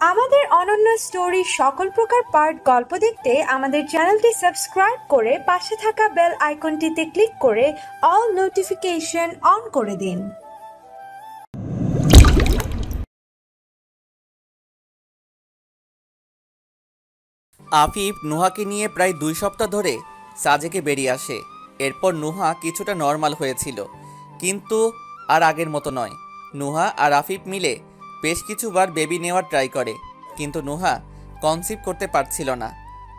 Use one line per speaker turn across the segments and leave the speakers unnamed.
আমাদের অনন্য স্টোরি সকল প্রকার পার্ট গল্প দেখতে আমাদের চ্যানেলটি সাবস্ক্রাইব করে পাশে থাকা বেল আইকনটিতে ক্লিক করে অল নোটিফিকেশন অন করে দিন।
আফিফ নুহাকে নিয়ে প্রায় 2 সপ্তাহ ধরে সাজেকে বেরিয়ে আসে। এরপর নুহা কিছুটা নর্মাল হয়েছিল, কিন্তু আর আগের মতো নয়। নুহা আর আফিফ মিলে বেশ কিছুবার বেবি নেওয়ার ট্রাই করে, কিন্তু নুহা কনসিভ করতে পারছিল না।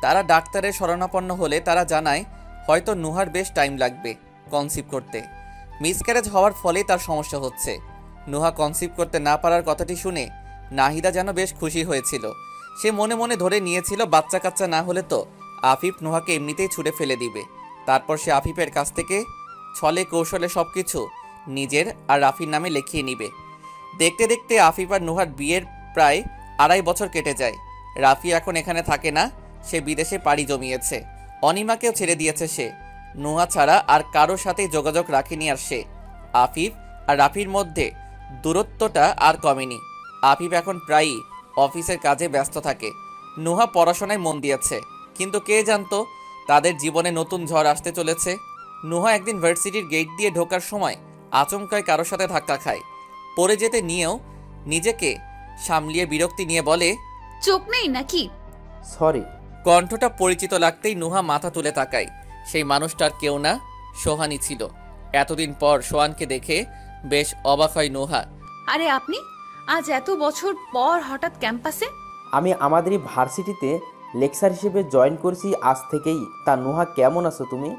তারা ডাক্তারের শরণাপন্ন হলে তারা জানায় হয়তো নুহার বেশ টাইম লাগবে কনসিভ করতে। মিসক্যারেজ হওয়ার ফলেই তার সমস্যা হচ্ছে। নুহা কনসিভ করতে না পারার কথাটি শুনে নাহিদা যেন বেশ খুশি হয়েছিল। সে মনে মনে ধরে নিয়েছিল বাচ্চা কাচ্চা না হলে তো আফিফ নুহাকে এমনিতেই ছুঁড়ে ফেলে দিবে। তারপর সে আফিফের কাছ থেকে ছলে কৌশলে সব কিছু নিজের আর রাফির নামে লিখিয়ে নিবে। দেখতে দেখতে আফিফ আর নুহার বিয়ের প্রায় 2.5 বছর কেটে যায়। রাফি এখন এখানে থাকে না, সে বিদেশে পাড়ি জমিয়েছে। অনিমাকেও ছেড়ে দিয়েছে সে। নুহা ছাড়া আর কারোর সাথেই যোগাযোগ রাখেনি আর সে। আফিফ আর রাফির মধ্যে দূরত্বটা আর কমেনি। আফিফ এখন প্রায়ই অফিসের কাজে ব্যস্ত থাকে। নুহা পড়াশোনায় মন দিয়েছে, কিন্তু কে জানতো তাদের জীবনে নতুন ঝড় আসতে চলেছে। নুহা একদিন ভার্সিটির গেট দিয়ে ঢোকার সময় আচমকায় কারোর সাথে ধাক্কা খায়। পড়ে যেতে নিয়েও নিজেকে সামলিয়ে বিরক্তি নিয়ে বলে,
চোখ নেই নাকি?
সরি।
কণ্ঠটা পরিচিত লাগতেই নুহা মাথা তুলে তাকায়। সেই মানুষটার কেউ না, সোহানই ছিল। এতদিন পর সোহানকে দেখে বেশ অবাক হয় নুহা।
আরে আপনি আজ এত বছর পর হঠাৎ ক্যাম্পাসে?
আমি আমাদেরই ভার্সিটিতে লেকচার হিসেবে জয়েন করছি আজ থেকেই। তা নুহা, কেমন আছো তুমি?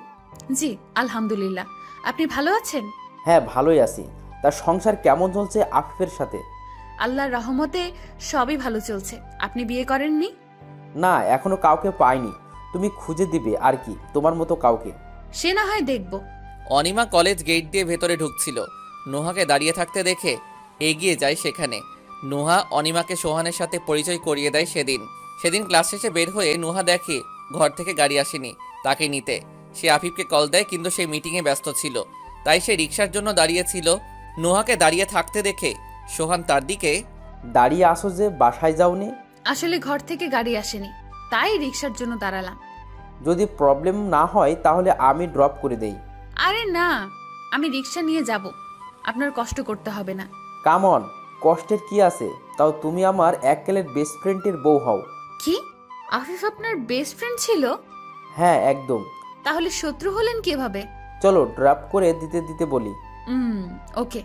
জি আলহামদুলিল্লাহ, আপনি ভালো আছেন?
হ্যাঁ, ভালোই আছি। তার সংসার কেমন চলছে আফিফের সাথে?
আল্লাহর রহমতে সবই ভালো চলছে। আপনি বিয়ে করেননি?
না, এখনো কাউকে পাইনি। তুমি খুঁজে দিবে আর কি, তোমার মতো কাউকে।
সে না হয় দেখব।
অনিমা কলেজ গেট দিয়ে ভেতরে ঢুকছিল। নুহাকে দাঁড়িয়ে থাকতে দেখে এগিয়ে যায় সেখানে। নুহা অনিমাকে সোহানের সাথে পরিচয় করিয়ে দেয়। সেদিন ক্লাস শেষে বের হয়ে নুহা দেখে ঘর থেকে গাড়ি আসেনি তাকে নিতে। সে আফিফকে কল দেয়, কিন্তু সে মিটিংয়ে ব্যস্ত ছিল, তাই সে রিক্সার জন্য দাঁড়িয়েছিল। নুহাকে দাঁড়িয়ে থাকতে দেখে সোহান তার দিকে,
দাঁড়িয়ে আসো যে, বাসায় যাওনি?
আসলে ঘর থেকে গাড়ি আসেনি, তাই রিক্সার জন্য দাঁড়ালাম।
যদি প্রবলেম না হয় তাহলে আমি ড্রপ করে দেই।
আরে না, আমি রিক্সা নিয়ে যাব, আপনার কষ্ট করতে হবে না।
কাম অন, কষ্টের কি আছে? তাও তুমি আমার এককালের বেস্ট ফ্রেন্ডের বউ হও।
কি? আফিফ আপনার বেস্ট ফ্রেন্ড ছিল?
হ্যাঁ, একদম।
তাহলে শত্রু হলেন কিভাবে?
চলো ড্রপ করে দিতে বলি।
ওকে।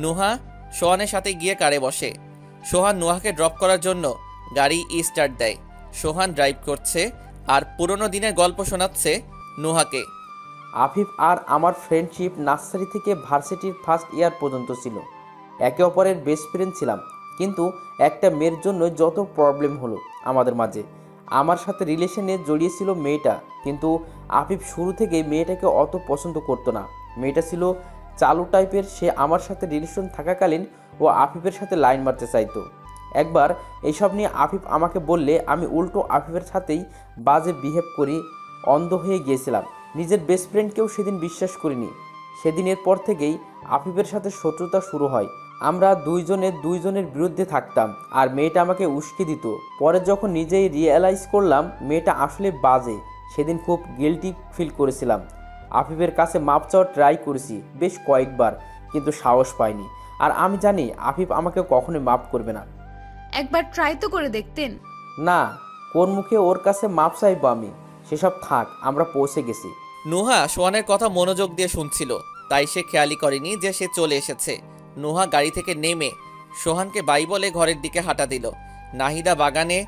নুহা সোহানের সাথে গিয়ে কারে বসে। সোহান নুহাকে ড্রপ করার জন্য গাড়ি স্টার্ট দেয়। সোহান ড্রাইভ করছে আর পুরনো দিনের গল্প শোনাচ্ছে নুহাকে।
আফিফ আর আমার ফ্রেন্ডশিপ নার্সারি থেকে ভার্সিটির ফার্স্ট ইয়ার পর্যন্ত ছিল। একে অপরের বেস্ট ফ্রেন্ড ছিলাম, কিন্তু একটা মেয়ের জন্য যত প্রবলেম হলো আমাদের মাঝে। আমার সাথে রিলেশনে জড়িয়েছিল মেয়েটা, কিন্তু আফিফ শুরু থেকে মেয়েটাকে অত পছন্দ করতো না। মেয়েটা ছিল চালু টাইপের। সে আমার সাথে রিলেশন থাকাকালীন ও আফিফের সাথে লাইন মারতে চাইতো। একবার এইসব নিয়ে আফিফ আমাকে বললে আমি উল্টো আফিফের সাথেই বাজে বিহেভ করি। অন্ধ হয়ে গিয়েছিলাম। নিজের বেস্ট ফ্রেন্ডকেও সেদিন বিশ্বাস করিনি। সেদিনের পর থেকেই আফিফের সাথে শত্রুতা শুরু হয়। আমরা দুইজনের বিরুদ্ধে থাকতাম, আর মেয়েটা আমাকে উস্কে দিত। পরে যখন নিজেই রিয়েলাইজ করলাম মেয়েটা আসলে বাজে, সেদিন খুব গিল্টি ফিল করেছিলাম। আফিফের কাছে মাপ চাওয়ার ট্রাই করেছি বেশ কয়েকবার, কিন্তু সাহস পাইনি। আর আমি জানি আফিফ আমাকে কখনোই মাপ করবে না।
একবার ট্রাই তো করে দেখতেন।
না, কোন মুখে ওর কাছে মাপ চাইবো আমি? সেসব থাক, আমরা পৌঁছে গেছি।
নুহা সোহানের কথা মনোযোগ দিয়ে শুনছিল, তাই সে খেয়ালই করেনি যে সে চলে এসেছে। নুহা গাড়ি থেকে নেমে সোহানকে বাই বলে ঘরের দিকে হাঁটা দিল। নাহিদা বাগানে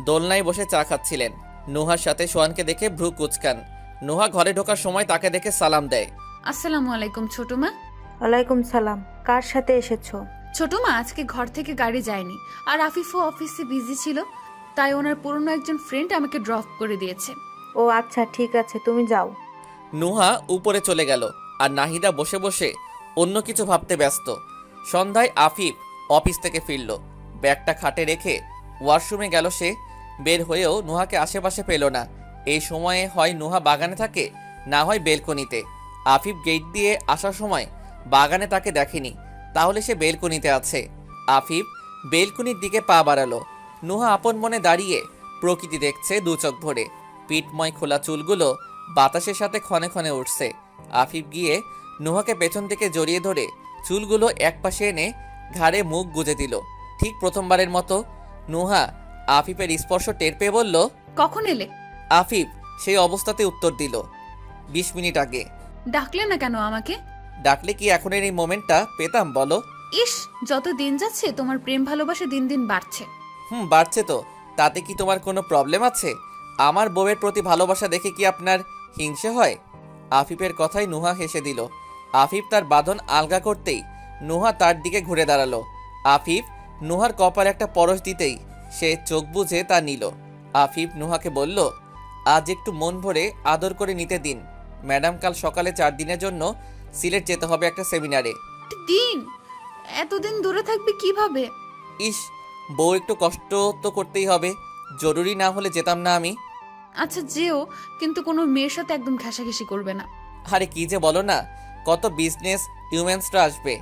দোলনায় বসে চা খাচ্ছিলেন। নুহার সাথে সোহানকে দেখে ভ্রু কুচকান। নুহা ঘরে ঢোকার সময় তাকে দেখে সালাম দেয়।
আসসালামু আলাইকুম ছোট মা।
ওয়ালাইকুম সালাম। কার সাথে এসেছো?
ছোট মা, আজকে ঘর থেকে গাড়ি যায়নি, আর আফিফও অফিসে বিজি ছিল, তাই ওনার পুরনো একজন ফ্রেন্ড আমাকে ড্রপ করে দিয়েছে।
ও আচ্ছা, ঠিক আছে, তুমি যাও।
নুহা উপরে চলে গেল, আর নাহিদা বসে বসে অন্য কিছু ভাবতে ব্যস্ত। সন্ধ্যায় আফিফ অফিস থেকে ফিরল। ব্যাগটা খাটে রেখে ওয়াশরুমে গেল সে। বের হয়েও নুহাকে আশেপাশে পেল না। এই সময়ে হয় নুহা বাগানে থাকে, না হয় বেলকনিতে। আফিফ গেট দিয়ে আসার সময় বাগানে তাকে দেখেনি, তাহলে সে বেলকনিতে আছে। আফিফ বেলকনির দিকে পা বাড়ালো। নুহা আপন মনে দাঁড়িয়ে প্রকৃতি দেখছে দু চোখ ভরে। পিঠময় খোলা চুলগুলো বাতাসের সাথে ক্ষণে ক্ষণে উঠছে। আফিফ গিয়ে নুহাকে পেছন থেকে জড়িয়ে ধরে চুলগুলো একপাশে এনে ঘাড়ে মুখ গুজে দিল, ঠিক প্রথমবারের মতো। নুহা আফিফের স্পর্শ টের পেয়ে বলল,
কখন এলে?
আফিফ সেই অবস্থাতে উত্তর দিল, 20 মিনিট আগে।
ডাকলে না কেন আমাকে?
ডাকলে কি এখনের এই মোমেন্টটা পেতাম বলো?
ইস, যত দিন যাচ্ছে তোমার প্রেম ভালোবাসা দিন দিন বাড়ছে।
বাড়ছে তো, তাতে কি তোমার কোনো প্রবলেম আছে? আমার বউয়ের প্রতি ভালোবাসা দেখে কি আপনার হিংসে হয়? আফিফের কথায় নুহা হেসে দিল। আফিফ তার বাঁধন আলগা করতেই নুহা তার দিকে ঘুরে দাঁড়ালো। আফিফ নুহার কপালে একটা পরশ দিতেই সে চোখ বুজে তা নিল। আফিফ নুহাকে বলল, আজ একটু মন ভরে আদর করে নিতে দিন। ম্যাডাম কাল সকালে 4 দিনের জন্য সিলেট যেতে হবে একটা সেমিনারে।
দিন? এতদিন দূরে থাকবে কিভাবে?
ইস, বউ একটু কষ্ট তো করতেই হবে, জরুরি না হলে যেতাম না আমি।
আচ্ছা যেও, কিন্তু কোনো মেয়ের সাথে একদম ঘেঁষাঘেঁষি করবে না।
আরে কি যে বলো না, কত বিজনেস হিউম্যানসরা আসবে,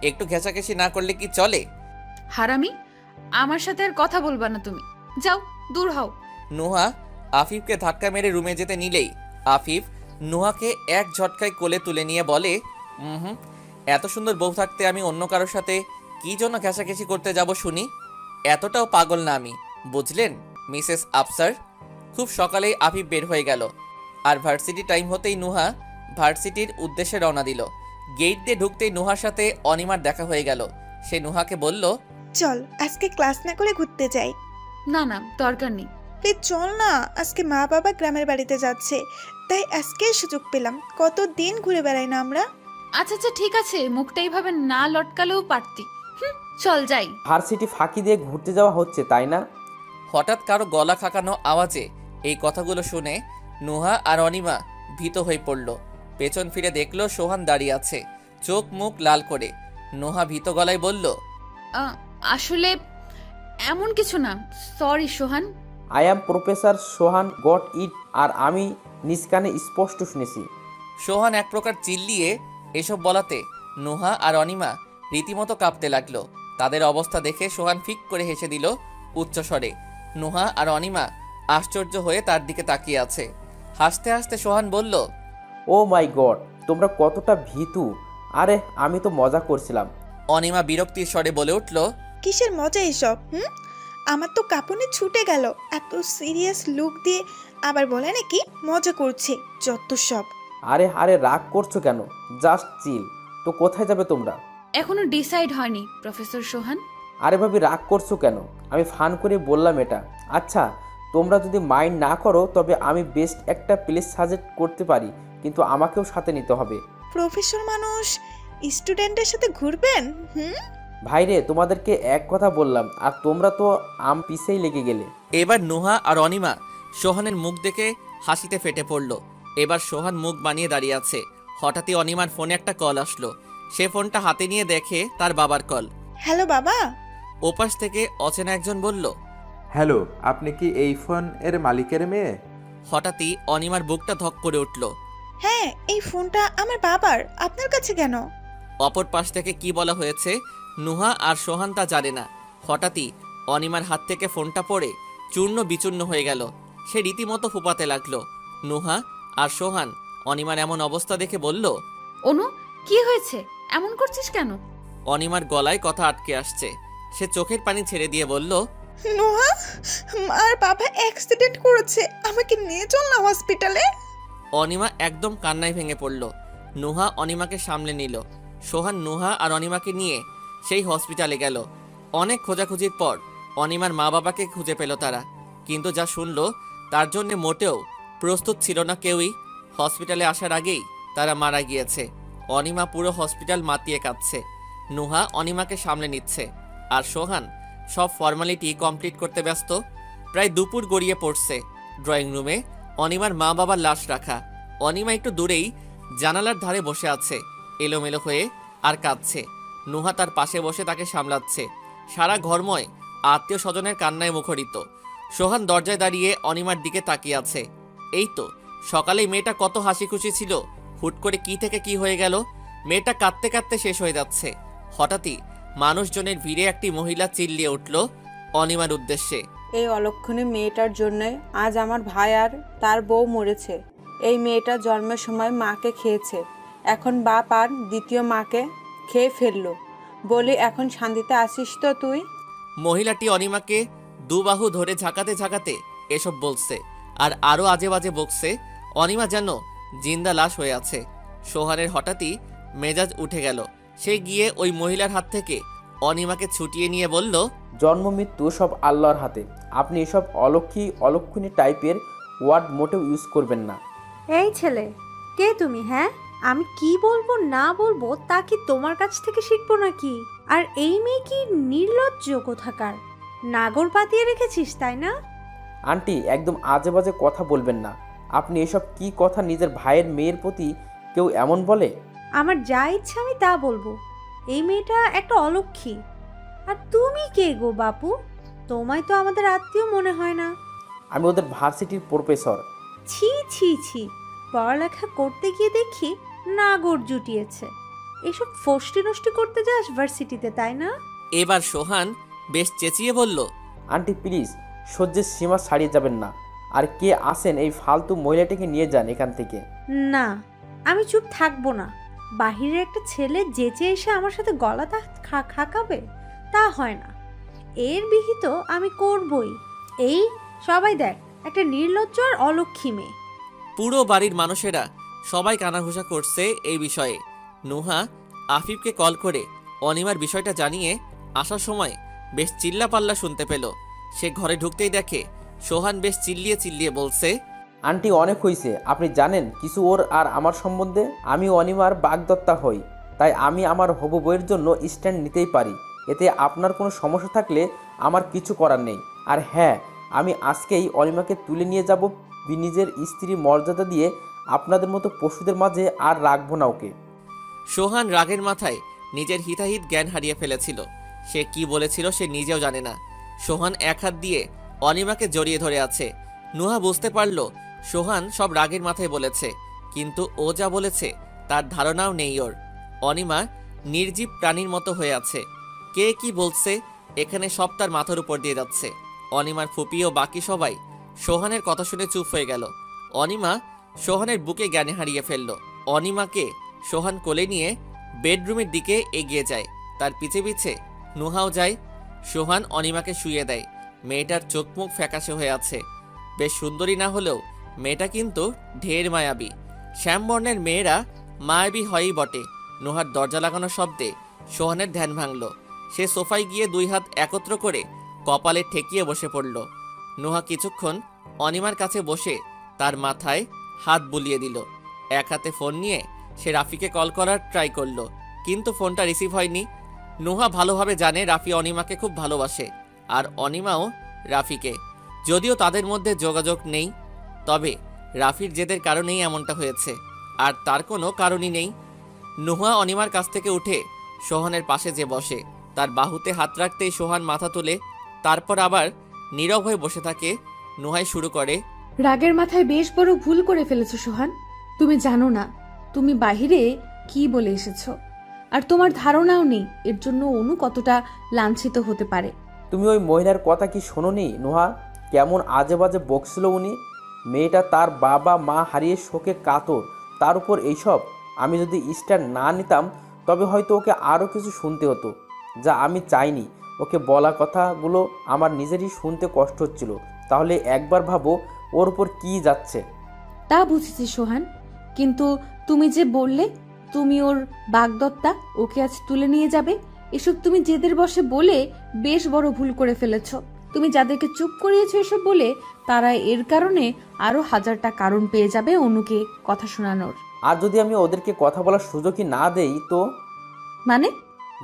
একটু ঘেঁষাঘেঁষি না করলে কি চলে?
হারামি, আমার সাথে আর কথা বলবা না তুমি। যাও, দূর হও।
নুহা আফিফকে ধাক্কা মেরে রুমে যেতে নিলেই আফিফ নুহাকে এক ঝটকায় কোলে তুলে নিয়ে বলে, এত সুন্দর বউ থাকতে আমি অন্য কারোর সাথে কি জন্য ঘেঁষাঘেঁষি করতে যাব শুনি? এতটাও পাগল না আমি, বুঝলেন মিসেস আফসার। খুব সকালেই আফিফ বের হয়ে গেল, আর ভার্সিটি টাইম হতেই নুহা ভার্সিটির উদ্দেশ্যে রওনা দিল। গেট দিয়ে ঢুকতেই নুহার সাথে অনিমার দেখা হয়ে গেল। সে নুহাকে বলল,
চল আজকে ক্লাস না করে ঘুরতে যাই।
না না, দরকার নেই।
প্লিজ চল না, আজকে মা বাবা গ্রামের বাড়িতে যাচ্ছে, তাই আজকেই সুযোগ পেলাম। কতদিন ঘুরে বেড়াই না আমরা।
আচ্ছা আচ্ছা ঠিক আছে, মুখটা এইভাবে না লটকালেও পারতি। চল যাই।
ভার্সিটি ফাঁকি দিয়ে ঘুরতে যাওয়া হচ্ছে, তাই না?
হঠাৎ কারো গলা খাকানো আওয়াজে এই কথাগুলো শুনে নুহা আর অনিমা ভীত হয়ে পড়ল। পেছন ফিরে দেখলো সোহান দাঁড়িয়ে আছে, চোখ মুখ লাল করে। নুহা ভীত গলায় বলল,
আসলে এমন কিছু না, sorry Sohan.
I am professor Sohan got it. আর আমি নিজ কানে স্পষ্ট শুনেছি।
সোহান এক প্রকার চিল্লিয়ে এসব বলাতে নুহা আর অনিমা রীতিমতো কাঁপতে লাগলো। তাদের অবস্থা দেখে সোহান ফিক করে হেসে দিল উচ্চস্বরে। নুহা আর অনিমা আশ্চর্য হয়ে তার দিকে তাকিয়ে আছে। হাসতে হাসতে সোহান বলল,
ও মাই গড, তোমরা কতটা ভীতু। আরে আমি তো মজা করছিলাম।
অনিমা বিরক্তির স্বরে বলে উঠল,
কিসের মজা এসব? আমার তো কাঁপুনি ছুটে গেল। এত সিরিয়াস লুক দিয়ে আবার বলে নাকি মজা করছে, যত সব।
আরে আরে রাগ করছো কেন? Just chill. তো কোথায় যাবে তোমরা?
এখনো ডিসাইড হয়নি প্রফেসর সোহান।
আরে ভাবি রাগ করছো কেন? আমি ফান করে বললাম এটা। আচ্ছা তোমরা যদি মাইন্ড না করো তবে আমি বেস্ট একটা প্লেস সাজেস্ট করতে পারি, কিন্তু আমাকেও সাথে নিতে হবে।
প্রফেসর মানুষ স্টুডেন্টের সাথে ঘুরবেন?
ভাইরে তোমাদেরকে এক কথা বললাম আর তোমরা তো পিছেই লেগে গেলে।
এবার নুহা আর অনিমা সোহানের মুখ দেখে হাসিতে ফেটে পড়ল। এবার সোহান মুখ বানিয়ে দাঁড়িয়ে আছে। হঠাৎই অনিমার ফোনে একটা কল আসলো। সে ফোনটা হাতে নিয়ে দেখে তার বাবার কল।
হ্যালো বাবা।
ওপাশ থেকে অচেনা একজন বলল,
হ্যালো, আপনি কি এই ফোন এর মালিকের মেয়ে?
হঠাৎই অনিমার বুকটা ধক করে উঠল।
হ্যাঁ, এই ফোনটা আমার বাবার, আপনার কাছে কেন?
অপর পাশ থেকে কি বলা হয়েছে নুহা আর সোহান তা জানে না। হঠাৎই অনিমার হাত থেকে ফোনটা পড়ে চূর্ণ বিচূর্ণ হয়ে গেল। সে রীতিমতো ফুপাতে লাগলো। নুহা আর সোহান অনিমার এমন অবস্থা দেখে বলল,
অনু কি হয়েছে, এমন করছিস কেন?
অনিমার গলায় কথা আটকে আসছে। সে চোখের পানি ছেড়ে দিয়ে বলল,
নোহা, আর বাবা অ্যাক্সিডেন্ট করেছে, আমাকে নিয়ে চল না হসপিটালে।
অনিমা একদম কান্নায় ভেঙে পড়ল। নুহা অনিমাকে সামলে নিল। সোহান নুহা আর অনিমাকে নিয়ে সেই হসপিটালে গেল। অনেক খোঁজাখুঁজির পর অনিমার মা বাবাকে খুঁজে পেল তারা, কিন্তু যা শুনল তার জন্য মোটেও প্রস্তুত ছিল না কেউই। হসপিটালে আসার আগেই তারা মারা গিয়েছে। অনিমা পুরো হসপিটাল মাতিয়ে কাঁদছে। নুহা অনিমাকে সামলে নিচ্ছে, আর সোহান সব ফর্মালিটি কমপ্লিট করতে ব্যস্ত। প্রায় দুপুর গড়িয়ে পড়ছে। ড্রয়িং রুমে অনিমার মা বাবার লাশ রাখা। অনিমা একটু দূরেই জানালার ধারে বসে আছে, এলোমেলো হয়ে আর কাঁদছে। নুহা তার পাশে বসে তাকে সামলাচ্ছে। সারা ঘরময় আত্মীয় স্বজনের কান্নায় মুখরিত। সোহান দরজায় দাঁড়িয়ে অনিমার দিকে তাকিয়ে আছে। এই তো সকালেই মেয়েটা কত হাসি খুশি ছিল, হুট করে কি থেকে কি হয়ে গেল। মেয়েটা কাঁদতে কাঁদতে শেষ হয়ে যাচ্ছে। হঠাৎই মানুষজনের ভিড়ে একটি মহিলা চিল্লিয়ে উঠল অনিমার উদ্দেশ্যে,
এই অলক্ষণী মেয়েটার জন্যই আজ আমার ভাই আর তার বউ মরেছে। এই মেয়েটা জন্মের সময় মাকে খেয়েছে, এখন বাপ আর দ্বিতীয় মাকে খেয়ে ফেললো। বলি এখন শান্তিতে আসিস তো তুই?
মহিলাটি অনিমাকে দুবাহু ধরে ঝাঁকাতে ঝাঁকাতে এসব বলছে আর আরও আজে বাজে বকছে। অনিমা যেন জিন্দা লাশ হয়ে আছে। সোহানের হঠাৎই মেজাজ উঠে গেল। সে গিয়ে ওই মহিলার হাত থেকে অনিমাকে ছুটিয়ে নিয়ে বলল,
জন্ম মৃত্যু সব আল্লাহর হাতে। আপনি এসব অলক্ষণী টাইপের ওয়ার্ড মোটেও ইউজ করবেন না।
এই ছেলে, কে তুমি? হ্যাঁ, আমি কি বলবো না বলবো তা কি তোমার কাছ থেকে শিখবো নাকি? আর এই মেয়ে কি নির্লজ্জ কোথাকার! নাগর পাতিয়ে রেখেছিস তাই না?
আন্টি, একদম আজে বাজে কথা বলবেন না। আপনি এসব কি কথা নিজের ভাইয়ের মেয়ের প্রতি কেউ এমন বলে?
আমার যা ইচ্ছা আমি তা বলবো। এই মেয়েটা একটা অলক্ষী। আর তুমি কে গো বাপু? তোমায় তো আমাদের আত্মীয় মনে হয় না।
আমি ওদের ভার্সিটির প্রফেসর।
ছি ছি ছি, পড়ালেখা করতে গিয়ে দেখি নাগর জুটিয়েছে। এসব ফষ্টি নষ্টি করতে যাস ভার্সিটিতে তাই না?
এবার সোহান বেশ চেঁচিয়ে বলল,
আন্টি প্লিজ, সহ্যের সীমা ছাড়িয়ে যাবেন না। আর কে আসেন এই ফালতু মহিলাটিকে নিয়ে যান এখান থেকে।
না, আমি চুপ থাকবো না। বাহিরের একটা ছেলে যেচে এসে আমার সাথে গলাটা খাকাবে, তা হয় না। এর বিহিত আমি করবই। এই সবাই দেখ, একটা নির্লজ্জ আর অলক্ষী মেয়ে।
পুরো বাড়ির মানুষেরা সবাই কানাঘুষা করছে এই বিষয়ে। নুহা আফিফকে কল করে অনিমার বিষয়টা জানিয়ে আসার সময় বেশ চিল্লাপাল্লা শুনতে পেল। সে ঘরে ঢুকতেই দেখে সোহান বেশ চিল্লিয়ে চিল্লিয়ে বলছে,
আন্টি অনেক হয়েছে। আপনি জানেন কিছু ওর আর আমার সম্বন্ধে? আমি অনিমার বাগদত্তা হই, তাই আমি আমার হবু বইয়ের জন্য স্ট্যান্ড নিতেই পারি। এতে আপনার কোনো সমস্যা থাকলে আমার কিছু করার নেই। আর হ্যাঁ, আমি আজকেই অনিমাকে তুলে নিয়ে যাব। নিজের স্ত্রীর মর্যাদা দিয়ে আপনাদের মতো পশুদের মাঝে আর রাখবো না ওকে।
সোহান রাগের মাথায় নিজের হিতাহিত জ্ঞান হারিয়ে ফেলেছিল। সে কি বলেছিল সে নিজেও জানে না। সোহান এক হাত দিয়ে অনিমাকে জড়িয়ে ধরে আছে। নুহা বুঝতে পারল সোহান সব রাগের মাথায় বলেছে, কিন্তু ও যা বলেছে তার ধারণাও নেই ওর। অনিমা নির্জীব প্রাণীর মতো হয়ে আছে। কে কি বলছে এখানে সব তার মাথার উপর দিয়ে যাচ্ছে। অনিমার ফুপি ও বাকি সবাই সোহানের কথা শুনে চুপ হয়ে গেল। অনিমা সোহানের বুকে জ্ঞান হারিয়ে ফেলল। অনিমাকে সোহান কোলে নিয়ে বেডরুমের দিকে এগিয়ে যায়। তার পিছে পিছে নুহাও যায়। সোহান অনিমাকে শুইয়ে দেয়। মেয়েটার চোখ মুখ ফ্যাকাশে হয়ে আছে। বেশ সুন্দরী না হলেও মেয়েটা কিন্তু ঢের মায়াবী। শ্যামবর্ণের মেয়েরা মায়াবী হয়ই বটে। নুহার দরজা লাগানোর শব্দে সোহানের ধ্যান ভাঙল। সে সোফায় গিয়ে দুই হাত একত্র করে কপালে ঠেকিয়ে বসে পড়ল। নুহা কিছুক্ষণ অনিমার কাছে বসে তার মাথায় হাত বুলিয়ে দিল। এক হাতে ফোন নিয়ে সে রাফিকে কল করার ট্রাই করলো, কিন্তু ফোনটা রিসিভ হয়নি। নুহা ভালোভাবে জানে রাফি অনিমাকে খুব ভালোবাসে, আর অনিমাও রাফিকে। যদিও তাদের মধ্যে যোগাযোগ নেই, তবে রাফির জেদের কারণেই এমনটা হয়েছে, আর তার কোনো কারণই নেই। নুহা অনিমার কাছ থেকে উঠে সোহানের পাশে যে বসে। তার বাহুতে হাত রাখতেই সোহান মাথা তোলে, তারপর আবার নীরব হয়ে বসে থাকে। নুহাই শুরু করে,
রাগের মাথায় বেশ বড় ভুল করে ফেলেছো সোহান। তুমি জানো না তুমি বাহিরে কি বলে এসেছো, আর তোমার ধারণাও নেই এর জন্য অনু কতটা লাঞ্ছিত হতে পারে।
তুমি ওই মহিলার কথা কি শোনোনি নুহা? কেমন আজে বাজে বকছিল উনি। মেয়েটা তার বাবা মা হারিয়ে শোকে কাতর, তার উপর এইসব। আমি যদি স্ট্যান্ড না নিতাম তবে হয়তো ওকে আরও কিছু শুনতে হতো, যা আমি চাইনি। ওকে বলা কথাগুলো আমার নিজেরই শুনতে কষ্ট হচ্ছিল। তাহলে একবার ভাবো ওর উপর কি যাচ্ছে।
তা বুঝেছি সোহান, কিন্তু তুমি যে বললে তুমি ওর বাগদত্তা, ওকে আজ তুলে নিয়ে যাবে, এসব তুমি জেদের বশে বলে বেশ বড় ভুল করে ফেলেছ। তুমি যাদেরকে চুপ করিয়েছো এসব বলে, তারা এর কারণে আরো হাজারটা কারণ পেয়ে যাবে অনুকে কথা শোনানোর।
আর যদি আমি ওদেরকে কথা বলার সুযোগই না দেই তো?
মানে?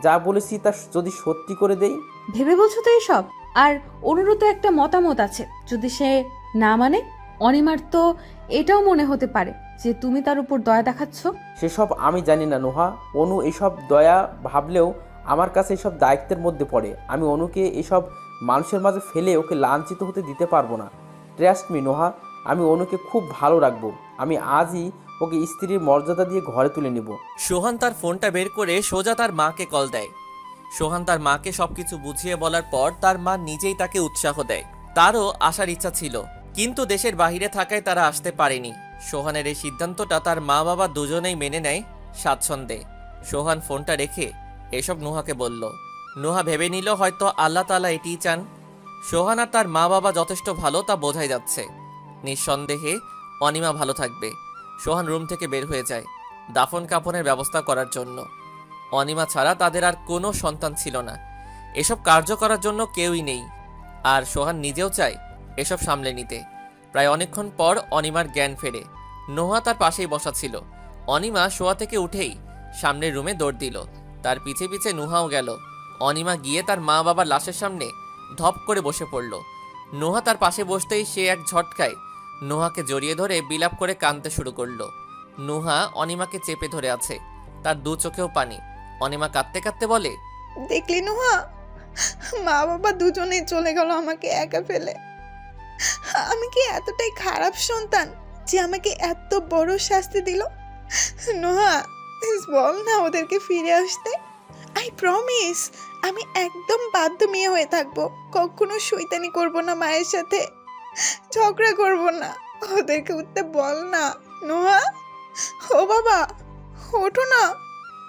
যা বলেছি তা যদি সত্যি করে দেই।
ভেবে বলছো তো এসব? আর অনুরও তো একটা মতামত আছে, যদি সে না মানে? অনিমার তো এটাও মনে হতে পারে যে তুমি তার উপর দয়া দেখাচ্ছ।
সেসব আমি জানি না নুহা। অনু এসব দয়া ভাবলেও আমার কাছে এসব দায়িত্বের মধ্যে পড়ে। আমি অনুকে এসব মানুষের মাঝে ফেলে ওকে লাঞ্ছিত হতে দিতে পারবো না। ট্রাস্ট মি নুহা, আমি অনুকে খুব ভালো রাখবো। আমি আজই ওকে স্ত্রীর মর্যাদা দিয়ে ঘরে তুলে নিব।
সোহান তার ফোনটা বের করে সোজা তার মাকে কল দেয়। সোহান তার মাকে সবকিছু বুঝিয়ে বলার পর তার মা নিজেই তাকে উৎসাহ দেয়। তারও আসার ইচ্ছা ছিল, কিন্তু দেশের বাইরে থাকায় তারা আসতে পারেনি। সোহানের এই সিদ্ধান্তটা তার মা বাবা দুজনেই মেনে নেয় স্বাচ্ছন্দ্যে। সোহান ফোনটা রেখে এসব নুহাকে বলল। নুহা ভেবে নিল হয়তো আল্লাহ তাআলা এটিই চান। সোহান আর তার মা বাবা যথেষ্ট ভালো, তা বোঝাই যাচ্ছে। নিঃসন্দেহে অনিমা ভালো থাকবে। সোহান রুম থেকে বের হয়ে যায় দাফন কাফনের ব্যবস্থা করার জন্য। অনিমা ছাড়া তাদের আর কোনো সন্তান ছিল না, এসব কার্য করার জন্য কেউই নেই। আর সোহান নিজেও চায় এসব সামলে নিতে। প্রায় অনেকক্ষণ পর অনিমার জ্ঞান ফেরে। নোহা তার পাশেই বসা ছিল। অনিমা শোয়া থেকে উঠেই সামনের রুমে দৌড় দিল, তার পিছে পিছে নুহাও গেল। অনিমা গিয়ে তার মা বাবার লাশের সামনে ধপ করে বসে পড়ল। নোহা তার পাশে বসতেই সে এক ঝটকায় নোহাকে জড়িয়ে ধরে বিলাপ করে কাঁদতে শুরু করলো। নুহা অনিমাকে চেপে ধরে আছে, তার দু চোখেও পানি। অনিমা কাঁদতে কাঁদতে বলে,
দেখলি নুহা, মা বাবা দুজনেই চলে গেল আমাকে একা ফেলে। আমি কি এতটাই খারাপ সন্তান যে আমাকে এত বড় শাস্তি দিল? নুহা, প্লিজ বল না ওদেরকে ফিরে আসতে। আই প্রমিস আমি একদম বাধ্য মেয়ে হয়ে থাকবো, কখনো শয়তানি করব না, মায়ের সাথে ঝগড়া করব না। ওদেরকে উঠতে বল না নুহা। ও বাবা, ওঠো না।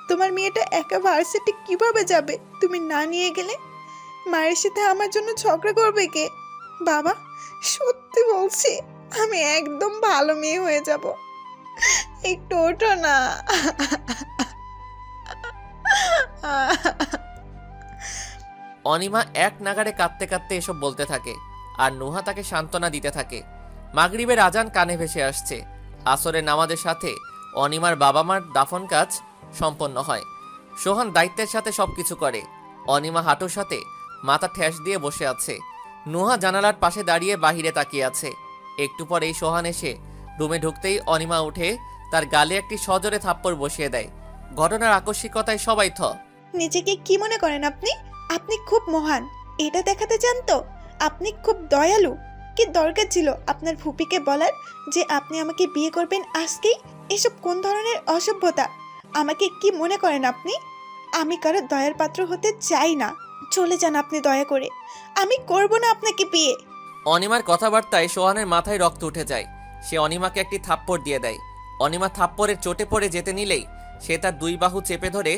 তোমার মেয়েটা একা ভার্সিটি কিভাবে যাবে তুমি না নিয়ে গেলে? মায়ের সাথে আমার জন্য ঝগড়া করবে কে? বাবা, সত্যি বলছি আমি একদম ভালো মেয়ে হয়ে যাব, একটু ওঠো না।
অনিমা এক নাগাড়ে কাঁদতে কাঁদতে এসব বলতে থাকে আর নুহা তাকে সান্ত্বনা দিতে থাকে। মাগরিবের আজান কানে ভেসে আসছে। আসরের নামাজের সাথে অনিমার বাবা মার দাফন কাজ সম্পন্ন হয়। সোহান দায়িত্বের সাথে সবকিছু করে। অনিমা হাঁটুর সাথে মাথা ঠেস দিয়ে বসে আছে। নুহা জানালার পাশে দাঁড়িয়ে বাহিরে তাকিয়ে আছে। একটু পরেই সোহান এসে রুমে ঢুকতেই অনিমা উঠে তার গালে একটি সজোরে থাপ্পড় বসিয়ে দেয়। ঘটনার আকস্মিকতায় সবাই থ।
নিজেকে কি মনে করেন আপনি? আপনি খুব মহান, এটা দেখাতে চান তো? আপনি খুব দয়ালু। কি দরকার ছিল আপনার ফুপিকে বলার যে আপনি আমাকে বিয়ে করবেন আজকেই? এসব কোন ধরনের অসভ্যতা? আমাকে কি মনে করেন আপনি? আমি কারো দয়ার পাত্র হতে চাই না। চলে যান আপনি দয়া করে, আমি করব না আপনাকে বিয়ে।
অনিমার কথাবার্তায় সোহানের মাথায় রক্ত উঠে যায়। সে অনিমাকে একটি থাপ্পড় দিয়ে দেয়। অনিমা থাপ্পড়ের চোটে পড়ে যেতে নিলেই সে তার দুই বাহু চেপে ধরে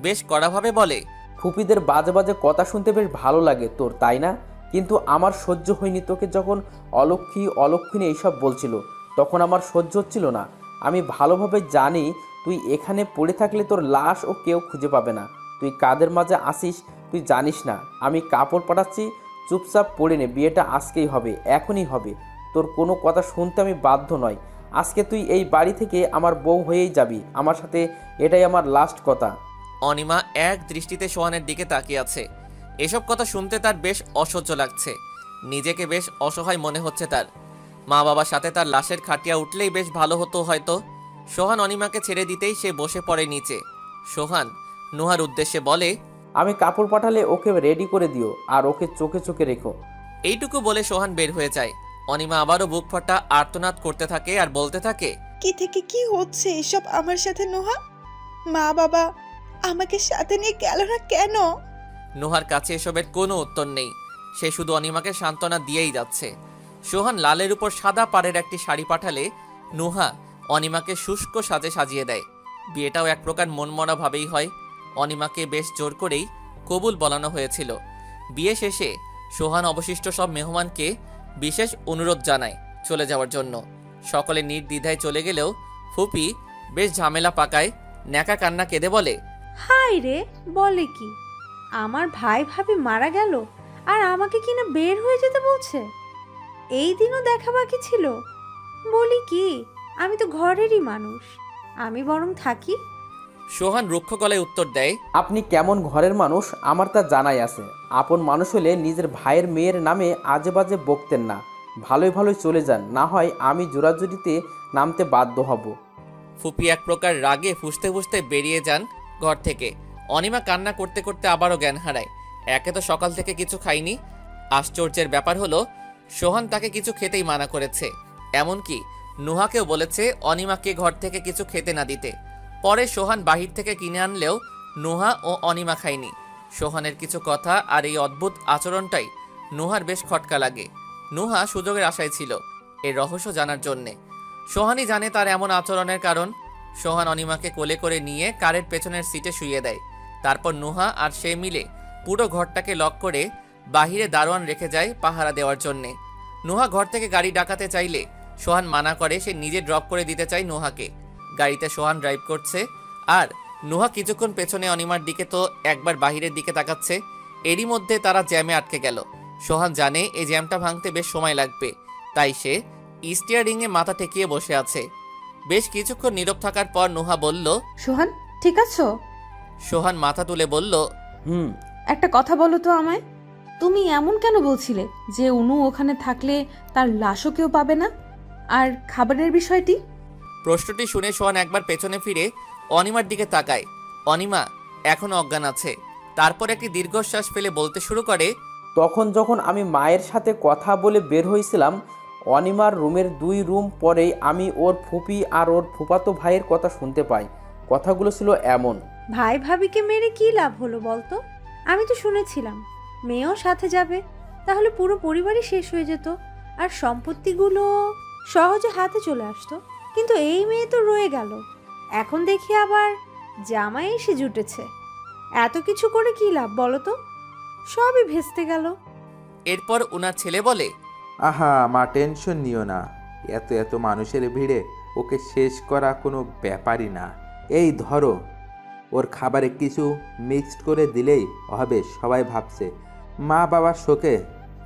বেশ কড়াভাবে বলে,
ফুপিদের বাজে বাজে কথা শুনতে বেশ ভালো লাগে তোর, তাই না? কিন্তু আমার সহ্য হয়নি। তোকে যখন অলক্ষিণী এইসব বলছিল তখন আমার সহ্য হচ্ছিল না। আমি ভালোভাবে জানি তুই এখানে পড়ে থাকলে তোর লাশ ও কেউ খুঁজে পাবে না। তুই কাদের মাঝে আসিস তুই জানিস না। আমি কাপড় পাঠাচ্ছি, চুপচাপ পড়ে নে। বিয়েটা আজকেই হবে, এখনই হবে। তোর কোনো কথা শুনতে আমি বাধ্য নয়। আজকে তুই এই বাড়ি থেকে আমার বউ হয়েই যাবি আমার সাথে, এটাই আমার লাস্ট কথা।
অনিমা এক দৃষ্টিতে সোহানের দিকে তাকিয়ে আছে। এসব কথা শুনতে তার বেশ অসহ্য লাগছে। নিজেকে বেশ অসহায় মনে হচ্ছে তার। মা বাবার সাথে তার লাশের খাটিয়া উঠলেই বেশ ভালো হতো হয়তো। সোহান অনিমাকে ছেড়ে দিতেই সে বসে পড়ে নিচে। সোহান নুহার উদ্দেশ্যে বলে,
আমি কাপড় পাঠালে ওকে রেডি করে দিও আর ওকে চোখে চোখে রেখো।
এইটুকু বলে সোহান বের হয়ে যায়। অনিমা আবারও বুক ফাটা আর্তনাদ করতে থাকে আর বলতে থাকে,
কি থেকে কি হচ্ছে এসব আমার সাথে নুহা? মা বাবা আমাকে সাথে নিয়ে গেল না কেন?
নুহার কাছে এসবের কোনো উত্তর নেই। সে শুধু অনিমাকে সান্ত্বনা দিয়েই যাচ্ছে। সোহান লালের উপর সাদা পাড়ের একটি শাড়ি পাঠালে নুহা অনিমাকে শুষ্ক সাজে সাজিয়ে দেয়। বিয়েটাও এক প্রকার মনমরা ভাবেই হয়। অনিমাকে বেশ জোর করেই কবুল বলানো হয়েছিল। বিয়ে শেষে সোহান অবশিষ্ট সব মেহমানকে বিশেষ অনুরোধ জানায় চলে যাওয়ার জন্য। সকলে নির্দ্বিধায় চলে গেলেও ফুপি বেশ ঝামেলা পাকায়। ন্যাকা কান্না কেঁদে বলে,
হাই রে, বলে কি? আমার ভাই ভাবি মারা গেল আর আমাকে কিনা বের হয়ে যেতে বলছে? এই দিনও দেখা বাকি ছিল। বলি কি, আমি তো ঘরেরই মানুষ, আমি বরং থাকি।
সোহান রুক্ষ গলায় উত্তর দেয়,
আপনি কেমন ঘরের মানুষ আমার তা জানাই আছে। আপন মানুষ হলে নিজের ভাইয়ের মেয়ের নামে আজে বাজে বকতেন না। ভালোই ভালোই চলে যান, না হয় আমি জোরাজুরিতে নামতে বাধ্য হব।
ফুপি এক প্রকার রাগে ফুঁসতে ফুঁসতে বেরিয়ে যান ঘর থেকে। অনিমা কান্না করতে করতে আবারও জ্ঞান হারায়। একে তো সকাল থেকে কিছু খায়নি। আশ্চর্যের ব্যাপার হলো সোহান তাকে কিছু খেতেই মানা করেছে। এমনকি নুহাকেও বলেছে অনিমাকে ঘর থেকে কিছু খেতে না দিতে। পরে সোহান বাহির থেকে কিনে আনলেও নুহা ও অনিমা খায়নি। সোহানের কিছু কথা আর এই অদ্ভুত আচরণটাই নুহার বেশ খটকা লাগে। নুহা সুযোগের আশায় ছিল এর রহস্য জানার জন্যে। সোহানই জানে তার এমন আচরণের কারণ। সোহান অনিমাকে কোলে করে নিয়ে কারের পেছনের সিটে শুইয়ে দেয়। তারপর নুহা আর সে মিলে পুরো ঘরটাকে লক করে বাহিরে দারোয়ান রেখে যায় পাহারা দেওয়ার জন্যে। নুহা ঘর থেকে গাড়ি ডাকাতে চাইলে সোহান মানা করে, সে নিজে ড্রপ করে দিতে চায় নুহাকে। গাড়িতে সোহান ড্রাইভ করছে আর নুহা কিছুক্ষণ পেছনে অনিমার দিকে তো একবার বাহিরের দিকে তাকাচ্ছে। এরই মধ্যে তারা জ্যামে আটকে গেল। সোহান জানে এই জ্যামটা ভাঙতে বেশ সময় লাগবে, তাই সে স্টিয়ারিংয়ে মাথা ঠেকিয়ে বসে আছে। বেশ কিছুক্ষণ নীরব থাকার পর নুহা বলল,
সোহান ঠিক আছো?
সোহান মাথা তুলে বলল,
একটা কথা বলো তো আমায়। তুমি এমন কেন বলছিলে যে অনু ওখানে থাকলে তার লাশও কেউ পাবে না? আর খাবারের বিষয়টি?
প্রশ্নটি শুনে সোহান একবার পেছনে ফিরে অনিমার দিকে তাকায়। অনিমা এখনো অজ্ঞান আছে। তারপর একটি দীর্ঘশ্বাস ফেলে বলতে শুরু করে,
তখন যখন আমি মায়ের সাথে কথা বলে বের হয়েছিলাম, অনিমার রুমের 2 রুম পরেই আমি ওর ফুপি আর ওর ফুপাতো ভাইয়ের কথা শুনতে পাই। কথাগুলো ছিল এমন,
ভাই ভাবিকে মেরে কি লাভ হলো বলতো? আমি তো শুনেছিলাম মেয়েও সাথে যাবে, তাহলে পুরো পরিবারই শেষ হয়ে যেত আর সম্পত্তিগুলো সহজে হাতে চলে আসতো। কিন্তু এই মেয়ে তো রয়ে গেল। এখন দেখি আবার জামাই এসে জুটেছে। এত কিছু করে কি লাভ বলো তো? সবই ভেস্তে গেল।
এরপর উনার ছেলে বলে,
আহা মা, টেনশন নিও না। এত এত মানুষের ভিড়ে ওকে শেষ করা কোনো ব্যাপারই না। এই ধরো, ওর খাবারে কিছু মিক্সড করে দিলেই হবে। সবাই ভাবছে মা বাবার শোকে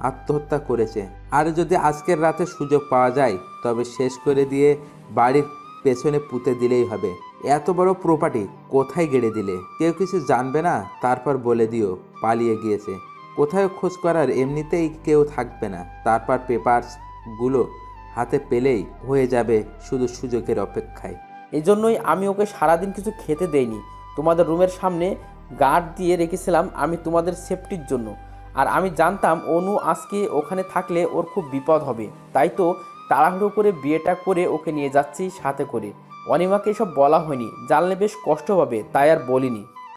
আত্মহত্যা করেছে। আর যদি আজকের রাতে সুযোগ পাওয়া যায় তবে শেষ করে দিয়ে বাড়ির পেছনে পুঁতে দিলেই হবে। এত বড় প্রপার্টি কোথায় গেড়ে দিলে? কেউ কিছু জানবে না। তারপর বলে দিও পালিয়ে গিয়েছে। কোথায় খোঁজ করার এমনিতেই কেউ থাকবে না। তারপর পেপারসগুলো হাতে পেলেই হয়ে যাবে শুধু সুযোগের অপেক্ষায়।
এই জন্যই আমি ওকে সারাদিন কিছু খেতে দেইনি। তোমাদের রুমের সামনে গার্ড দিয়ে রেখেছিলাম আমি তোমাদের সেফটির জন্য। আর আমি জানতাম অনু আজকে ওখানে থাকলে ওর খুব বিপদ হবে, তাই তো তাড়াহুড়ো করে বিয়েটা করে ওকে নিয়ে যাচ্ছি সাথে করে। অনিমাকে এসব বলা হয়নি, জানলে বেশ কষ্ট পাবে, তাই আর বলিনি।